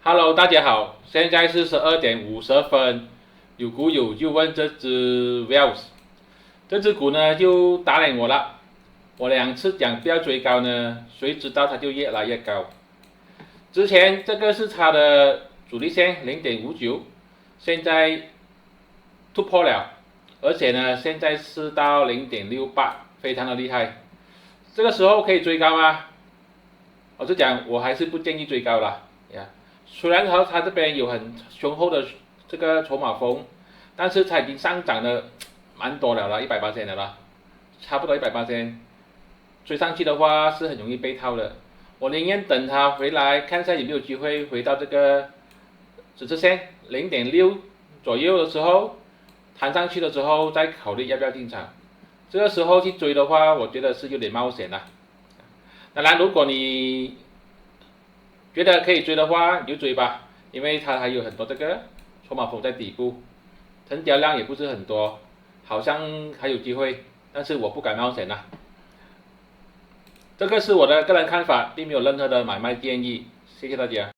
Hello，大家好，现在是12点50分。有股友就问这只 Wells，这只股呢就打脸我了。我2次讲不要追高呢，谁知道它就越来越高。之前这个是它的主力线0.59，现在突破了，而且呢现在是到0.68，非常的厉害。这个时候可以追高吗？我是讲我还是不建议追高了呀。虽然它这边有很雄厚的这个筹码峰，但是它已经上涨了蛮多了，100%的了，差不多100%。追上去的话是很容易被套的。我宁愿等它回来，看一下有没有机会回到这个十字线0.6左右的时候，弹上去的时候再考虑要不要进场。这个时候去追的话，我觉得是有点冒险了。当然，如果你觉得可以追的话，你就追吧，因为它还有很多这个筹码峰在底部，成交量也不是很多，好像还有机会，但是我不敢冒险啦。这个是我的个人看法，并没有任何的买卖建议，谢谢大家。